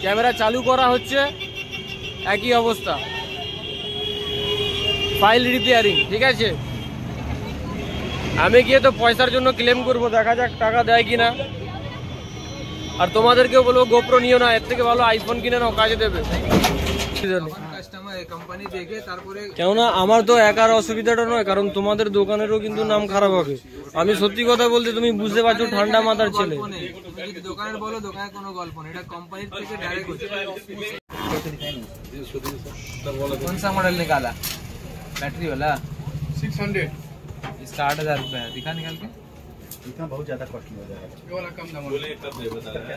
Camera চালু করা হচ্ছে, একই অবস্থা, ফাইল রিপেয়ারিং। ঠিক আছে, আমি গিয়ে তো পয়সার জন্য ক্লেম করবো, দেখা যাক টাকা দেয় কিনা। আর তোমাদেরকেও বলবো গোপ্রো নিও না, এর থেকে ভালো আইফোন কিনে নাও, কাজে দেবে। কেননা আমার তো একার অসুবিধাটা নয়, কারণ তোমাদের দোকানেরও কিন্তু নাম খারাপ হবে। আমি সত্যি কথা বলতে, তুমি বুঝতে পারছো ঠান্ডা মাথার ছেলে। দোকানের বলো, দোকানের কোনো গল্প নেই, এটা কোম্পানি থেকে ডাইরেক্ট হচ্ছে। कौन सा मॉडल निकाला? बैटरी वाला 600 इसका 8,000 रुपए है। दिखा निकाल के, इतना बहुत ज्यादा कॉस्टली हो जाएगा। ये वाला कम दाम बोले, कब दे बता रहा है।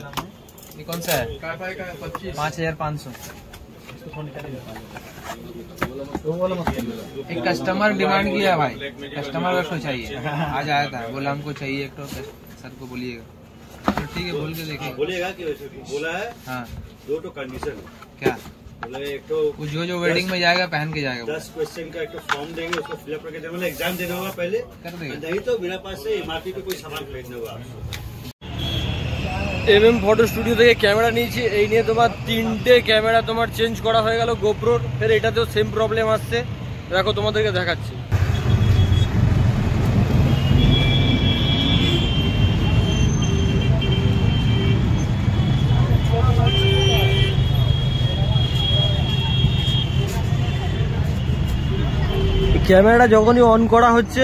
ये कौन सा है? का 25 5,500। इसको फोन निकालेगा। वो वाला मत। एक कस्टमर डिमांड किया भाई, कस्टमर को चाहिए, आज आया था, बोला हमको चाहिए एक तो सर को बोलिएगा। तो ठीक है, बोल के देखिए। बोलेगा कि बोला है। हाँ, 2 कंडीशन क्या बोले? एक तो जो वेडिंग में जाएगा पहन के जाएगा, 10 क्वेश्चन का एक तो फॉर्म देंगे, उसको फिलअप करके देना, एग्जाम देना होगा पहले, कर देगा। नहीं तो बिना पास से एमआरपी पे कोई सामान खरीदना होगा आपको। MM ফটো স্টুডিও থেকে ক্যামেরা নিয়েছি, এই নিয়ে তোমার 3টে ক্যামেরা তোমার চেঞ্জ করা হয়ে গেল গোপ্রোর। ফের এটাতেও সেম প্রবলেম আসছে, দেখো তোমাদেরকে দেখাচ্ছি। ক্যামেরাটা যখনই অন করা হচ্ছে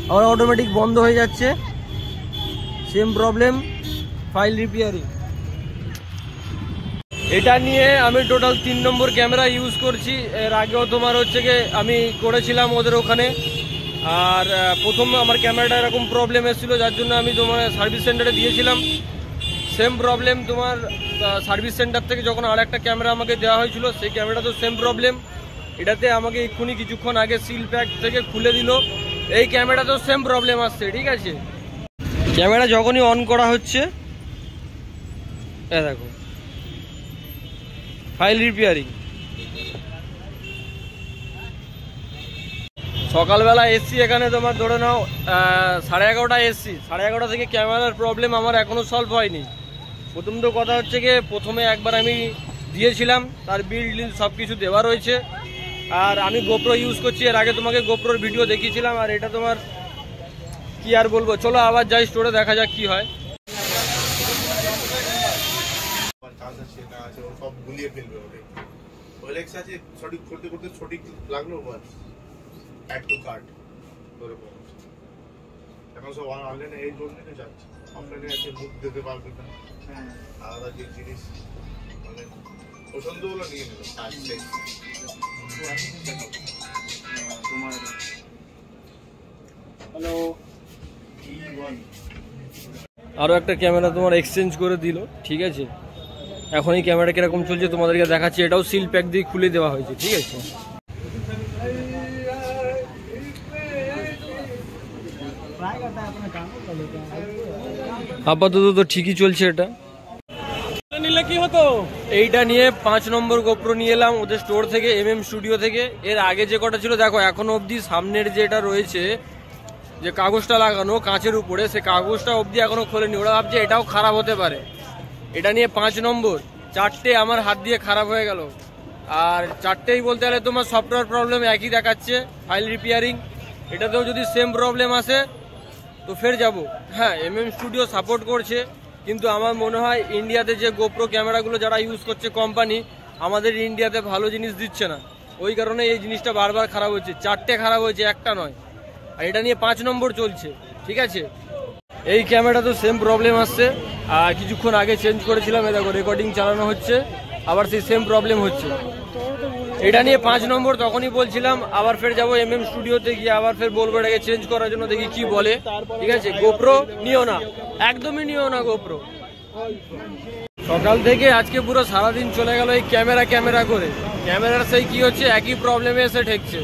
আবার অটোমেটিক বন্ধ হয়ে যাচ্ছে, সেম প্রবলেম, ফাইল রিপেয়ারিং। এটা নিয়ে আমি টোটাল 3 নম্বর ক্যামেরা ইউজ করছি। এর আগেও তোমার হচ্ছে গিয়ে আমি করেছিলাম ওদের ওখানে, আর প্রথম আমার ক্যামেরাটা এরকম প্রবলেম এসেছিলো, যার জন্য আমি তোমার সার্ভিস সেন্টারে দিয়েছিলাম। সেম প্রবলেম তোমার সার্ভিস সেন্টার থেকে যখন আর একটা ক্যামেরা আমাকে দেওয়া হয়েছিল, সেই ক্যামেরাতেও সেম প্রবলেম। এটাতে আমাকে এক্ষুনি কিছুক্ষণ আগে সিল প্যাক থেকে খুলে দিল, এই ক্যামেরাতেও সেম প্রবলেম আসছে। ঠিক আছে, ক্যামেরা যখনই অন করা হচ্ছে, দেখো ফাইল রিপেয়ারিং। সকালবেলা এসছি এখানে, তোমার ধরে নাও 11:30 এসছি, 11:30 থেকে ক্যামেরার প্রবলেম আমার এখনো সলভ হয়নি। প্রথম তো কথা হচ্ছে গিয়ে, প্রথমে একবার আমি দিয়েছিলাম, তার বিল সব কিছু দেওয়া রয়েছে। আর আমি গোপ্রো ইউজ করছি, এর আগে তোমাকে গোপ্রোর ভিডিও দেখিয়েছিলাম। আর এটা তোমার কি আর বলবো, চলো আবার যাই স্টোরে, দেখা যাক কি হয়। সব গুলিয়ে ফেলবে ওরে। ওলেক্স আছে, সঠিক করতে করতে সঠিক লাগলো, বাস অ্যাড টু কার্ট ধরে পড়ছে। এখন সব অনলাইনে এই জন্য যাচ্ছে, অফলাইনে আছে মুখ দিতে পারবে না। আলাদা যে জিনিস মানে পছন্দ হলো নিয়ে নিল। হ্যালো, আরো একটা ক্যামেরা তোমার এক্সচেঞ্জ করে দিল। ঠিক আছে, এখন এই ক্যামেরা কিরকম চলছে তোমাদেরকে দেখাচ্ছি। এটাও সিল প্যাক দিয়ে খুলে দেওয়া হয়েছে। ঠিক আছে, আপাতত তো ঠিকই চলছে। এটা নিলে কি হতো, এইটা নিয়ে 5 নম্বর গোপ্রো নিয়ে এলাম ওদের স্টোর থেকে, MM স্টুডিও থেকে। এর আগে যে কটা ছিল দেখো, এখনো অবধি সামনের যেটা রয়েছে, যে কাগজটা লাগানো কাঁচের উপরে, সে কাগজটা অবধি এখনো খোলেনি। ওরা ভাবছে এটাও খারাপ হতে পারে। এটা নিয়ে 5 নম্বর, 4টে আমার হাত দিয়ে খারাপ হয়ে গেল। আর 4টেই বলতে গেলে তোমার সফটওয়্যার প্রবলেম একই দেখাচ্ছে, ফাইল রিপেয়ারিং। এটাতেও যদি সেম প্রবলেম আসে তো ফের যাব। হ্যাঁ, MM স্টুডিও সাপোর্ট করছে, কিন্তু আমার মনে হয় ইন্ডিয়াতে যে গোপ্রো ক্যামেরাগুলো যারা ইউজ করছে কোম্পানি, আমাদের ইন্ডিয়াতে ভালো জিনিস দিচ্ছে না। ওই কারণে এই জিনিসটা বারবার খারাপ হচ্ছে। 4টে খারাপ হয়েছে, একটা নয়। আর এটা নিয়ে 5 নম্বর চলছে। ঠিক আছে, এই ক্যামেরা তো সেম প্রবলেম আসছে। আর কিছুক্ষণ আগে চেঞ্জ করেছিলাম, এ দেখো রেকর্ডিং চালানো হচ্ছে, আবার সেই সেম প্রবলেম হচ্ছে। এটা নিয়ে 5 নম্বর তখনই বলছিলাম, আবার ফের যাবো MM স্টুডিওতে গিয়ে আবার ফের বলবো এটাকে চেঞ্জ করার জন্য, দেখি কি বলে। ঠিক আছে, গোপ্রো নিও না, একদমই নিও না গোপ্রো। সকাল থেকে আজকে পুরো সারাদিন চলে গেল এই ক্যামেরা করে। ক্যামেরার সেই কি হচ্ছে, একই প্রবলেমে এসে ঠেকছে।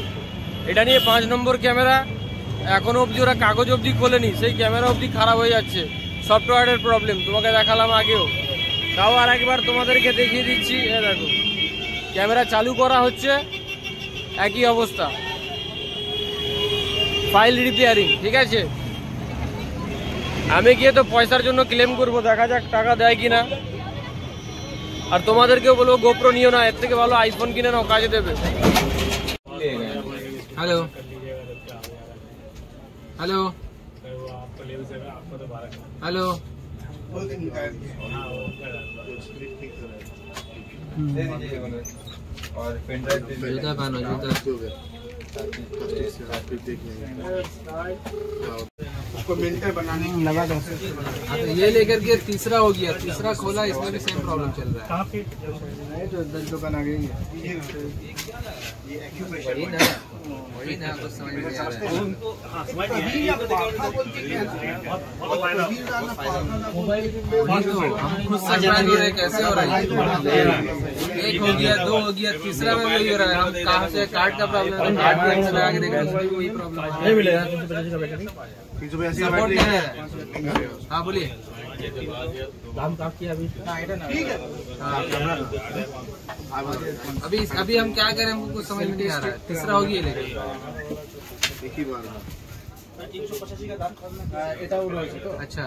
এটা নিয়ে 5 নম্বর ক্যামেরা, এখনো অবধি ওরা কাগজ অবধি খোলেনি, সেই ক্যামেরা অবধি খারাপ হয়ে যাচ্ছে। সফটওয়্যারের প্রবলেম, তোমাকে দেখালাম আগেও, তাও আর একবার তোমাদেরকে দেখিয়ে দিচ্ছি। এ দেখো, ক্যামেরা চালু করা হচ্ছে, একই অবস্থা, ফাইল রিপেয়ারিং। ঠিক আছে, আমি গিয়ে তো পয়সার জন্য ক্লেম করব, দেখা যাক টাকা দেয় কিনা। আর তোমাদেরকেও বলবো গোপ্রো নিও না, এর থেকে ভালো আইফোন কিনে নাও, কাজে দেবে। हेलो हेलो हेलो जूता पहनो जूता। उसको मिलते बनाने की लगा दो। ये लेकर के तीसरा हो गया, तीसरा खोला, इसमें भी सेम प्रॉब्लम चल रहा है। जो 10 दुकान आ गई वही ना कुछ समझ में नहीं आ रहा है। वही तो हम खुद सरप्राइज हो रहे हैं, कैसे हो रहा है। एक हो गया, दो हो गया, तीसरा में वही हो रहा है। हम कहाँ से कार्ड का प्रॉब्लम है, कार्ड के अंदर लगा के देखा उसमें भी वही प्रॉब्लम नहीं मिलेगा। सपोर्ट नहीं है। हाँ बोलिए। अभी अभी हम क्या करें, हमको कुछ समझ में नहीं आ रहा है। तीसरा हो गया लेकिन एक ही बार अच्छा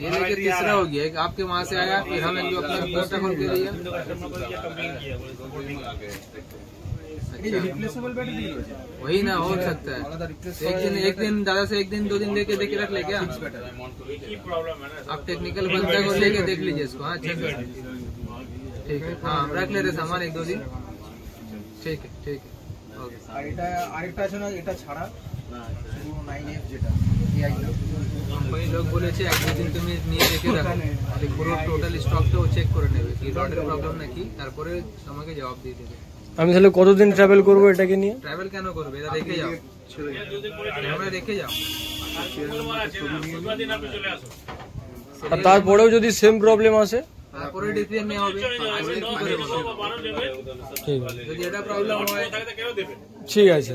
ये लेकर तीसरा हो गया। एक आपके वहाँ से आया, फिर हम एक अपना पोस्टर खोल के दिया। रिप्लेसेबल बैटरी वही ना हो सकता है। एक दिन दादा से 1 दिन 2 दिन लेके देख के रख ले क्या। आप टेक्निकल बंदा को लेके देख लीजिए इसको। हाँ ठीक है ठीक है, हाँ रख ले रहे सामान 1-2 दिन। ठीक है ठीक है ओके। আরেকটা আছে না এটা ছাড়া 9F যেটা কোম্পানি লোক বলেছে 1-2 দিন তুমি নিয়ে রেখে রাখো, পুরো টোটাল স্টকটাও চেক করে নেবে কি রডের প্রবলেম নাকি, তারপরে আমাকে জবাব দিয়ে দেবে। আমি তাহলে কতদিন ট্রাভেল করবো এটাকে নিয়ে? ট্রাভেল কেন করবে, এটা রেখে যাও, আমরা রেখে যাও। আর তারপরেও যদি সেম প্রবলেম আসে তারপরে ডিসিশন নেওয়া হবে আজকে কি করে বলবো। ঠিক আছে, যদি এটা প্রবলেম হয় ঠিক আছে,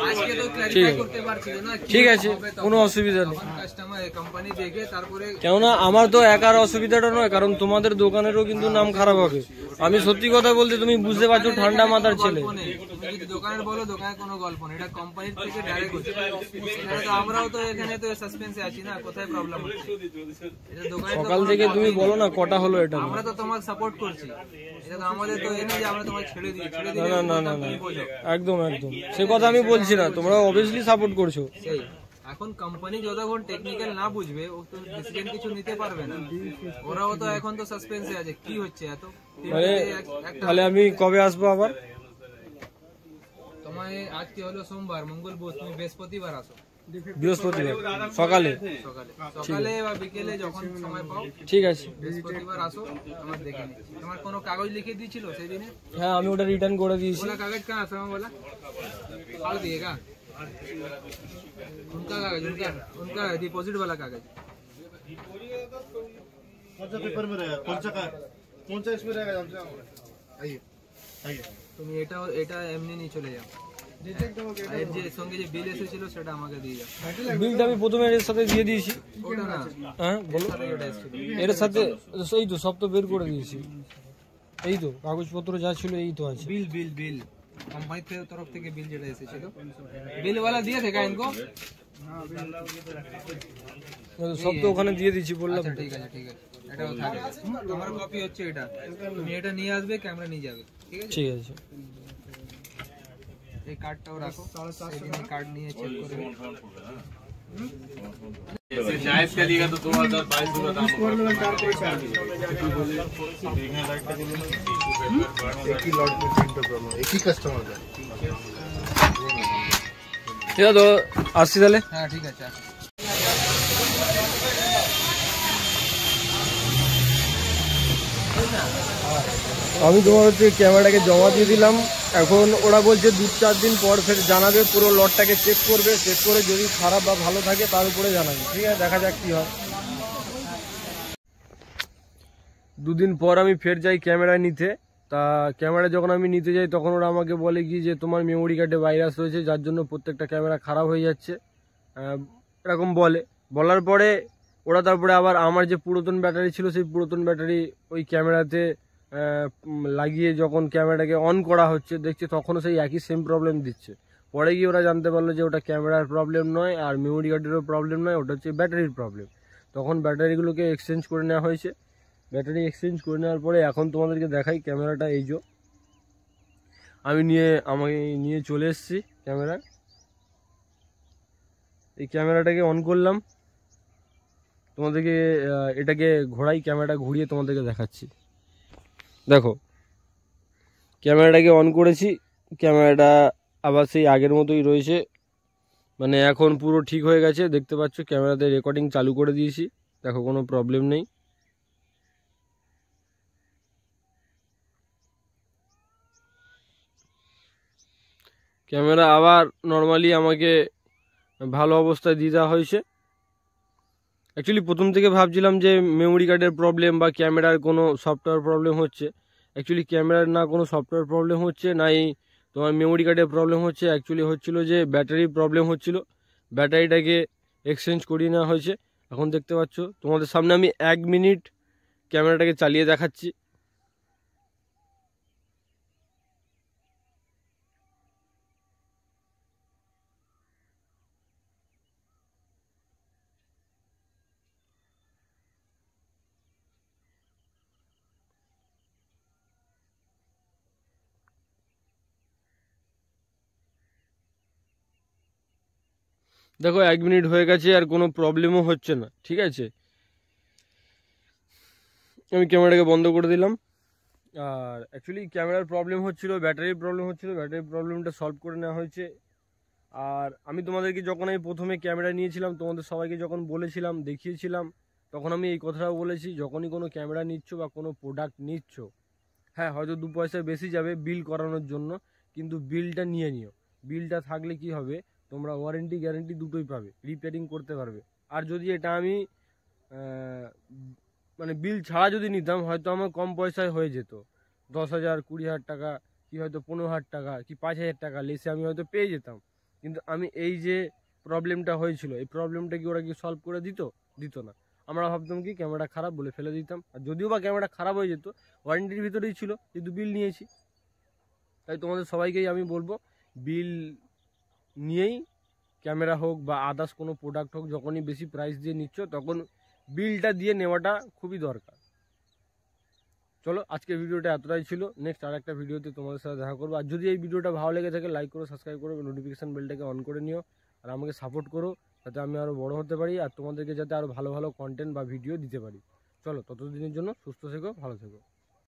আজকে তো ক্ল্যারিফাই করতে পারছি না। ঠিক আছে, কোনো অসুবিধা নেই। কাস্টমার কোম্পানি দেখে তারপরে, কেননা আমার তো একার অসুবিধাটা নয়, কারণ তোমাদের দোকানেরও কিন্তু নাম খারাপ হবে। আমি সত্যি কথা বলতে, তুমি বুঝতে পারছো ঠান্ডা মাথার ছেলে। তুমি যদি দোকানের বলো, দোকানের কোনো গল্প নেই, এটা কোম্পানির থেকে ডাইরেক্ট হচ্ছে। এখানে তো আমরাও তো এখানে তো সাসপেন্সে আছি না, কোথায় প্রবলেম হচ্ছে। এটা দোকানের সকাল থেকে তুমি বলো না কটা হলো এটা? আমরা তো তোমাকে সাপোর্ট করছি, এটা তো আমাদের তো এনে যে আমরা তোমাকে ছেড়ে দিই, ছেড়ে দিই না না না না, একদম একদম সে কথা আমি বলছি না, তোমরা অবভিয়াসলি সাপোর্ট করছো। সেই এখন কোম্পানি যতক্ষণ টেকনিক্যাল না বুঝবে, ও তো ডিসিশন কিছু নিতে পারবে না। ওরাও তো এখন তো সাসপেন্সে আছে, কি হচ্ছে এত। তাহলে আমি কবে আসবো আবার? তোমায় আজকে হলো সোমবার, মঙ্গল বুধ, তুমি বৃহস্পতিবার আসো। বৃহস্পতিবার সকালে? সকালে সকালে বা বিকেলে যখন সময় পাও। ঠিক আছে, বৃহস্পতিবার আসো, আমার দেখে নি। তোমার কোনো কাগজ লিখে দিয়েছিল সেদিনে? হ্যাঁ আমি ওটা রিটার্ন করে দিয়েছি। बोला कागज कहाँ है बोला फाड़ दिएगा उनका कागज, उनका डिपॉजिट वाला कागज कौन सा पेपर में रहेगा, कौन सा इसमें रहेगा? आइए आइए তুমি এটা এমনি নিয়ে চলে যাও। এর যে সঙ্গে যে বিল এসেছিল সেটা আমাকে দিয়ে যাও। বিলটা আমি প্রথমে এর সাথে দিয়ে দিয়েছি। ওটা না, হ্যাঁ বলো। এর সাথে এই তো সব তো বের করে দিয়েছি, এই তো কাগজপত্র যা ছিল এই তো আছে। बिल बिल बिल कंपनी के तरफ থেকে বিল যেটা এসেছিল, বিল वाला दिया था क्या इनको? সব তো ওখানে দিয়ে দিয়েছি বললাম। আচ্ছা ঠিক আছে ঠিক আছে, এটাও থাকে। তোমার কপি হচ্ছে এটা, তুমি এটা নিয়ে আসবে, ক্যামেরা নিয়ে যাবে। ঠিক আছে ঠিক আছে, এই কার্ডটাও রাখো, সেদিন এই কার্ড নিয়ে চেক করবে। जायज करिएगा तो 2022 का दाम एक ही लॉट में 3 प्रॉब्लम, एक ही कस्टमर का। ঠিক আছে তো আসছি তাহলে। হ্যাঁ ঠিক আছে। আমি তোমার হচ্ছে ক্যামেরাটাকে জমা দিয়ে দিলাম। এখন ওরা বলছে 2-4 দিন পর ফের জানাবে, পুরো লটটাকে চেক করবে, চেক করে যদি খারাপ বা ভালো থাকে তার উপরে জানাবে। ঠিক আছে, দেখা যাক কি হয়। 2 দিন পর আমি ফের যাই ক্যামেরা নিতে। তা ক্যামেরা যখন আমি নিতে যাই তখন ওরা আমাকে বলে কি যে তোমার মেমোরি কার্ডে ভাইরাস রয়েছে, যার জন্য প্রত্যেকটা ক্যামেরা খারাপ হয়ে যাচ্ছে, এরকম বলার পরে ওরা তারপরে আবার আমার যে পুরাতন ব্যাটারি ছিল সেই পুরাতন ব্যাটারি ওই ক্যামেরাতে লাগিয়ে যখন ক্যামেরাটাকে অন করা হচ্ছে দেখছি তখনও সেই একই সেম প্রবলেম দিচ্ছে। পরে গিয়ে ওরা জানতে পারলো যে ওটা ক্যামেরার প্রবলেম নয় আর মেমোরি কার্ডেরও প্রবলেম নয়, ওটা হচ্ছে ব্যাটারির প্রবলেম। তখন ব্যাটারিগুলোকে এক্সচেঞ্জ করে নেওয়া হয়েছে। ব্যাটারি এক্সচেঞ্জ করে নেওয়ার পরে এখন তোমাদেরকে দেখাই ক্যামেরাটা। এই যে আমি নিয়ে চলে এসেছি ক্যামেরা। এই ক্যামেরাটাকে অন করলাম, তোমাদেরকে এটাকে ঘোরাই, ক্যামেরাটা ঘুরিয়ে তোমাদেরকে দেখাচ্ছি। দেখো ক্যামেরাটাকে অন করেছি, ক্যামেরাটা আবার সেই আগের মতোই রয়েছে, মানে এখন পুরো ঠিক হয়ে গেছে। দেখতে পাচ্ছ ক্যামেরাতে রেকর্ডিং চালু করে দিয়েছি, দেখো কোনো প্রবলেম নেই। ক্যামেরা আবার নর্মালি আমাকে ভালো অবস্থায় দিয়ে দেওয়া হয়েছে। অ্যাকচুয়ালি প্রথম থেকে ভাবছিলাম যে মেমোরি কার্ডের প্রবলেম বা ক্যামেরার কোনো সফটওয়্যার প্রবলেম হচ্ছে। অ্যাকচুয়ালি ক্যামেরার না কোনো সফটওয়্যার প্রবলেম হচ্ছে, নাই তোমার মেমোরি কার্ডের প্রবলেম হচ্ছে। অ্যাকচুয়ালি হচ্ছিল যে ব্যাটারির প্রবলেম হচ্ছিল, ব্যাটারিটাকে এক্সচেঞ্জ করিয়ে নেওয়া হয়েছে। এখন দেখতে পাচ্ছ তোমাদের সামনে আমি 1 মিনিট ক্যামেরাটাকে চালিয়ে দেখাচ্ছি। দেখো 1 মিনিট হয়ে গেছে আর কোনো প্রবলেমও হচ্ছে না, ঠিক আছে। আমি ক্যামেরাটাকে বন্ধ করে দিলাম। আর অ্যাকচুয়ালি ক্যামেরার প্রবলেম হচ্ছিল, ব্যাটারির প্রবলেম হচ্ছিল, ব্যাটারির প্রবলেমটা সলভ করে নেওয়া হয়েছে। আর আমি তোমাদেরকে যখন আমি প্রথমে ক্যামেরা নিয়েছিলাম, তোমাদের সবাইকে যখন বলেছিলাম, দেখিয়েছিলাম, তখন আমি এই কথাটাও বলেছি, যখনই কোনো ক্যামেরা নিচ্ছ বা কোনো প্রোডাক্ট নিচ্ছ, হ্যাঁ হয়তো 2 পয়সা বেশি যাবে বিল করানোর জন্য, কিন্তু বিলটা নিয়ে নিও। বিলটা থাকলে কি হবে, তোমরা ওয়ারেন্টি গ্যারেন্টি দুটোই পাবে, রিপেয়ারিং করতে পারবে। আর যদি এটা আমি মানে বিল ছাড়া যদি নিতাম, হয়তো আমার কম পয়সায় হয়ে যেত, 10,000 20,000 টাকা, কি হয়তো 15,000 টাকা, কি 5,000 টাকা লেসে আমি হয়তো পেয়ে যেতাম। কিন্তু আমি এই যে প্রবলেমটা হয়েছিল, এই প্রবলেমটা কি ওরা কি সলভ করে দিত না। আমরা ভাবতাম কি ক্যামেরা খারাপ বলে ফেলে দিতাম, আর যদিও বা ক্যামেরা খারাপ হয়ে যেত ওয়ারেন্টির ভিতরেই ছিল, কিন্তু বিল নিয়েছি। তাই তোমাদের সবাইকেই আমি বলবো, বিল নিয়েই ক্যামেরা হোক বা আদার্স কোনো প্রোডাক্ট হোক, যখনই বেশি প্রাইস দিয়ে নিচ্ছ তখন বিলটা দিয়ে নেওয়াটা খুবই দরকার। চলো আজকের ভিডিওটা এতটাই ছিল, নেক্সট আর একটা ভিডিওতে তোমাদের সাথে দেখা করবো। আর যদি এই ভিডিওটা ভালো লেগে থাকে লাইক করো, সাবস্ক্রাইব করো, নোটিফিকেশান বেলটাকে অন করে নিও, আর আমাকে সাপোর্ট করো যাতে আমি আরও বড় হতে পারি আর তোমাদেরকে যাতে আরও ভালো ভালো কন্টেন্ট বা ভিডিও দিতে পারি। চলো ততদিনের জন্য সুস্থ থেকো, ভালো থেকো।